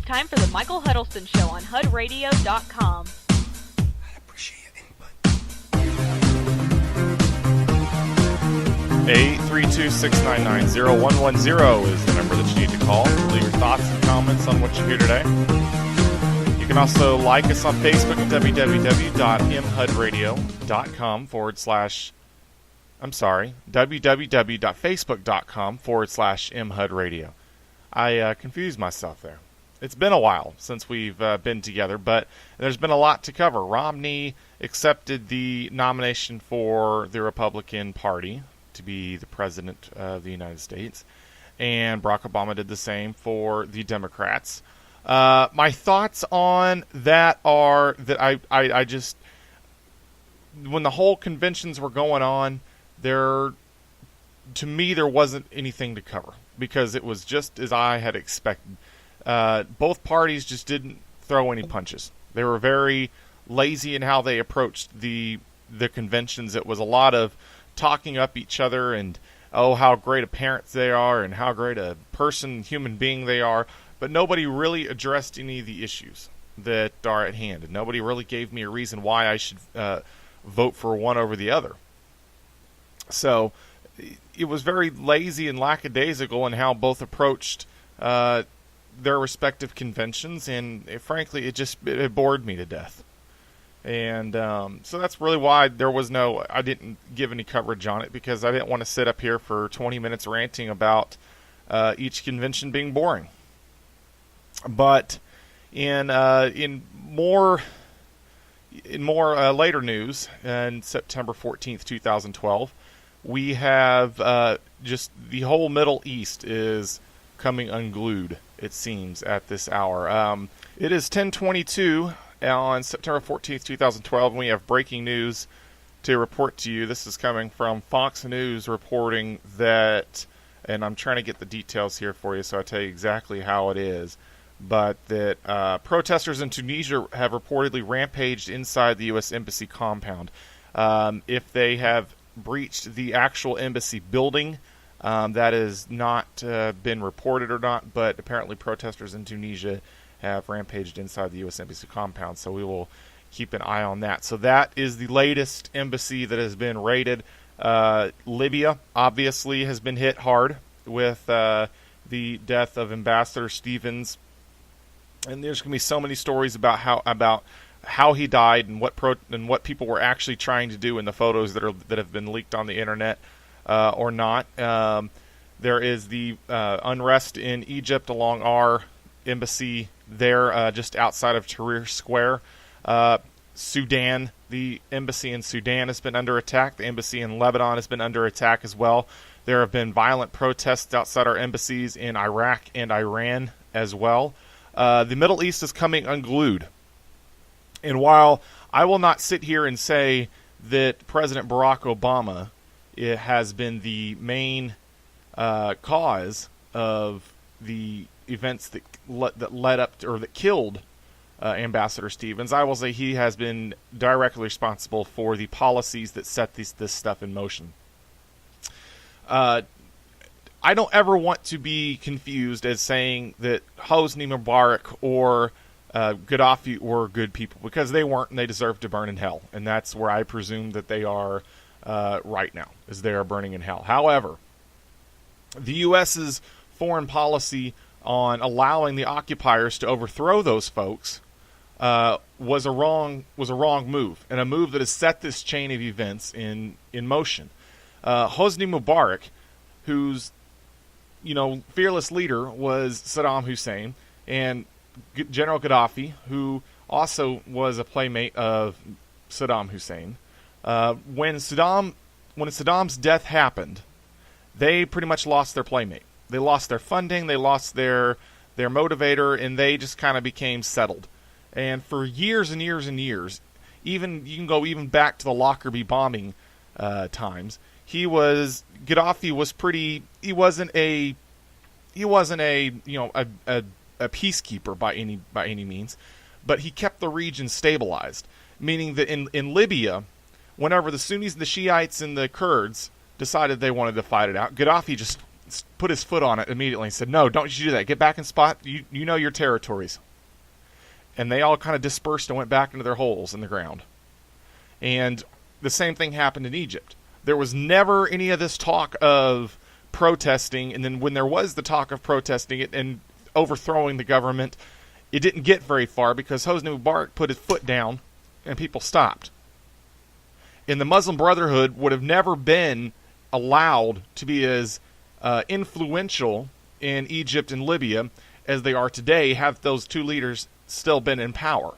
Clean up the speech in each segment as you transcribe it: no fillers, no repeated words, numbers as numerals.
time for the Michael Huddleston Show on HUDRadio.com. I appreciate your input. 832-699-0110 is the number that you need to call. Leave your thoughts and comments on what you hear today. You can also like us on Facebook at www.facebook.com/mhudradio. I confused myself there. It's been a while since we've been together, but there's been a lot to cover. Romney accepted the nomination for the Republican Party to be the president of the United States, and Barack Obama did the same for the Democrats. My thoughts on that are that I just, when the whole conventions were going on, to me there wasn't anything to cover because it was just as I had expected. Both parties just didn't throw any punches. They were very lazy in how they approached the conventions. It was a lot of talking up each other and, oh, how great a parent they are and how great a human being they are. But nobody really addressed any of the issues that are at hand. And nobody really gave me a reason why I should vote for one over the other. So it was very lazy and lackadaisical in how both approached their respective conventions. And frankly, it bored me to death. And so that's really why I didn't give any coverage on it, because I didn't want to sit up here for 20 minutes ranting about each convention being boring. But in more later news, on September 14th, 2012, we have just the whole Middle East is coming unglued, it seems, at this hour. It is 10:22 on September 14th, 2012, and we have breaking news to report to you. This is coming from Fox News reporting that, and I'm trying to get the details here for you so I tell you exactly how it is, but that protesters in Tunisia have reportedly rampaged inside the U.S. Embassy compound. If they have breached the actual embassy building, that has not been reported or not, but apparently protesters in Tunisia have rampaged inside the U.S. Embassy compound, so we will keep an eye on that. So that is the latest embassy that has been raided. Libya, obviously, has been hit hard with the death of Ambassador Stevens. And there's going to be so many stories about how he died and what people were actually trying to do in the photos that have been leaked on the internet or not. There is the unrest in Egypt along our embassy there, just outside of Tahrir Square. Sudan, the embassy in Sudan has been under attack. The embassy in Lebanon has been under attack as well. There have been violent protests outside our embassies in Iraq and Iran as well. The Middle East is coming unglued. And while I will not sit here and say that President Barack Obama has been the main cause of the events that led up to, or that killed Ambassador Stevens, I will say he has been directly responsible for the policies that set this stuff in motion. I don't ever want to be confused as saying that Hosni Mubarak or Gaddafi were good people, because they weren't, and they deserve to burn in hell. And that's where I presume that they are right now, is they are burning in hell. However, the U.S.'s foreign policy on allowing the occupiers to overthrow those folks was a wrong move, and a move that has set this chain of events in motion. Hosni Mubarak, whose fearless leader was Saddam Hussein, and General Gaddafi, who also was a playmate of Saddam Hussein. When Saddam's death happened, they pretty much lost their playmate. They lost their funding, they lost their motivator, and they just kind of became settled. And for years and years and years, even you can go even back to the Lockerbie bombing times. Gaddafi was pretty. He wasn't a peacekeeper by any means, but he kept the region stabilized. Meaning that in Libya, whenever the Sunnis and the Shiites and the Kurds decided they wanted to fight it out, Gaddafi just put his foot on it immediately and said, "No, don't you do that. Get back in spot. You know your territories." And they all kind of dispersed and went back into their holes in the ground. And the same thing happened in Egypt. There was never any of this talk of protesting, and then when there was the talk of protesting it and overthrowing the government, it didn't get very far because Hosni Mubarak put his foot down and people stopped. And the Muslim Brotherhood would have never been allowed to be as influential in Egypt and Libya as they are today had those two leaders still been in power.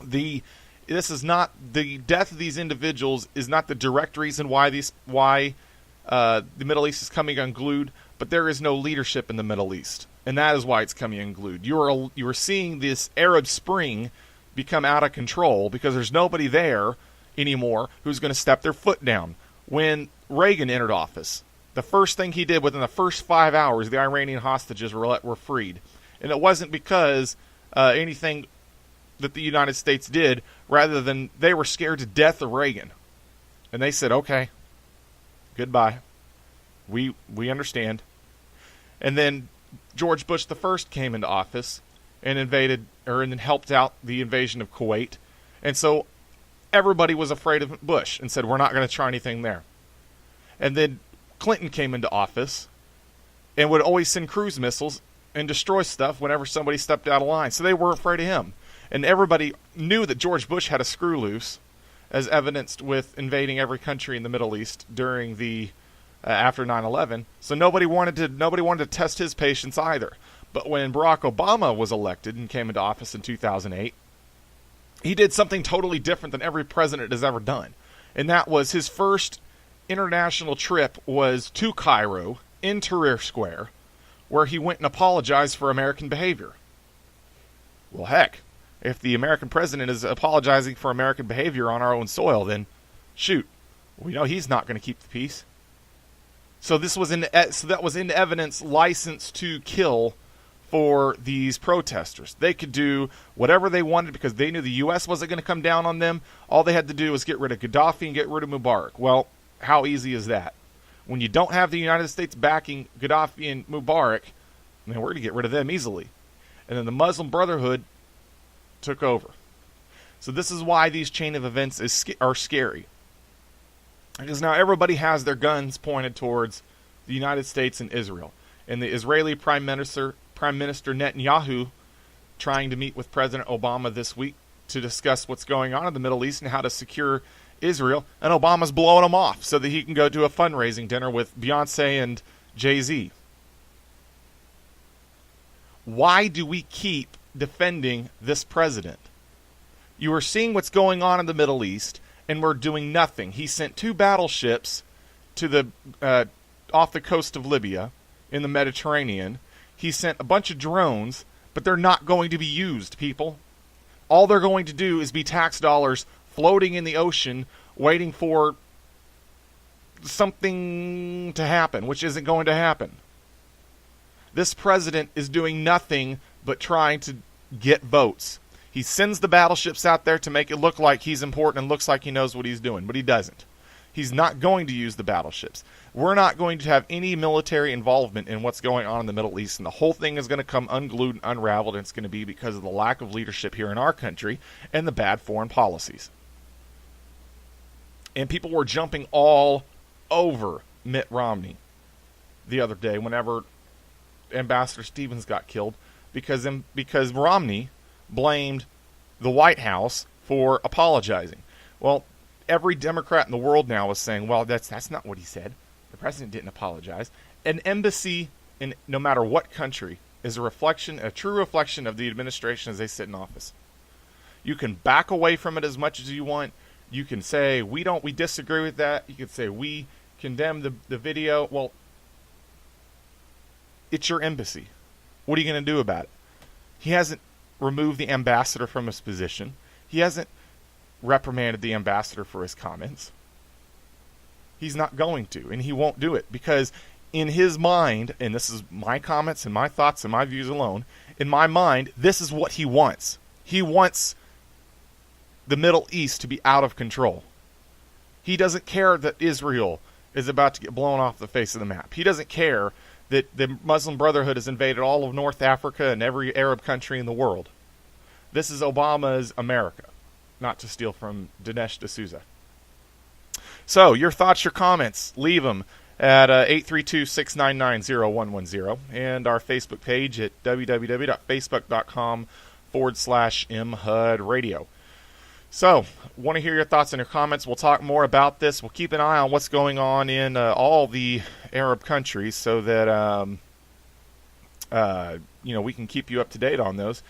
The death of these individuals is not the direct reason why the Middle East is coming unglued, but there is no leadership in the Middle East, and that is why it's coming unglued. You are seeing this Arab Spring become out of control because there's nobody there anymore who's going to step their foot down. When Reagan entered office, the first thing he did within the first 5 hours, the Iranian hostages were freed, and it wasn't because anything that the United States did, rather than they were scared to death of Reagan. And they said, "Okay, goodbye. We understand." And then George Bush the first came into office and then helped out the invasion of Kuwait. And so everybody was afraid of Bush and said, "We're not going to try anything there." And then Clinton came into office and would always send cruise missiles and destroy stuff whenever somebody stepped out of line. So they weren't afraid of him. And everybody knew that George Bush had a screw loose, as evidenced with invading every country in the Middle East during the after 9/11. So nobody wanted to test his patience either. But when Barack Obama was elected and came into office in 2008, he did something totally different than every president has ever done. And that was his first international trip was to Cairo in Tahrir Square, where he went and apologized for American behavior. Well, heck, if the American president is apologizing for American behavior on our own soil, then shoot, we know he's not going to keep the peace. So that was in evidence license to kill for these protesters. They could do whatever they wanted because they knew the U.S. wasn't going to come down on them. All they had to do was get rid of Gaddafi and get rid of Mubarak. Well, how easy is that? When you don't have the United States backing Gaddafi and Mubarak, then we're going to get rid of them easily. And then the Muslim Brotherhood took over. So this is why these chain of events are scary. Because now everybody has their guns pointed towards the United States and Israel. And the Israeli Prime Minister Netanyahu trying to meet with President Obama this week to discuss what's going on in the Middle East and how to secure Israel. And Obama's blowing him off so that he can go to a fundraising dinner with Beyonce and Jay-Z. Why do we keep defending this president? You are seeing what's going on in the Middle East, and we're doing nothing. He sent 2 battleships to the off the coast of Libya in the Mediterranean. He sent a bunch of drones, but they're not going to be used, people. All they're going to do is be tax dollars floating in the ocean, waiting for something to happen, which isn't going to happen. This president is doing nothing but trying to get votes. He sends the battleships out there to make it look like he's important and looks like he knows what he's doing, but he doesn't. He's not going to use the battleships. We're not going to have any military involvement in what's going on in the Middle East, and the whole thing is going to come unglued and unraveled, and it's going to be because of the lack of leadership here in our country and the bad foreign policies. And people were jumping all over Mitt Romney the other day whenever Ambassador Stevens got killed because Romney blamed the White House for apologizing. Well, every Democrat in the world now is saying, well, that's not what he said. The president didn't apologize. An embassy in no matter what country is a true reflection of the administration as they sit in office. You can back away from it as much as you want. You can say, we disagree with that. You can say, we condemn the video. Well, it's your embassy. What are you going to do about it? He hasn't removed the ambassador from his position. He hasn't reprimanded the ambassador for his comments. He's not going to, and he won't do it because in his mind, and this is my comments and my thoughts and my views alone, in my mind, this is what he wants. He wants the Middle East to be out of control. He doesn't care that Israel is about to get blown off the face of the map. He doesn't care that the Muslim Brotherhood has invaded all of North Africa and every Arab country in the world. This is Obama's America, not to steal from Dinesh D'Souza. So, your thoughts, your comments, leave them at 832-699-0110 and our Facebook page at www.facebook.com/mhudradio. So, want to hear your thoughts and your comments. We'll talk more about this. We'll keep an eye on what's going on in all the Arab countries so that we can keep you up to date on those.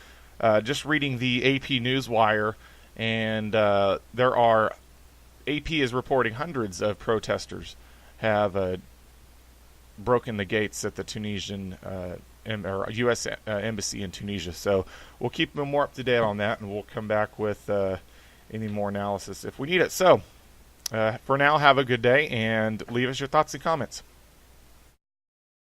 Just reading the AP Newswire, and AP is reporting hundreds of protesters have broken the gates at the Tunisian U.S. Embassy in Tunisia. So we'll keep them more up to date on that, and we'll come back with any more analysis if we need it. So for now, have a good day, and leave us your thoughts and comments.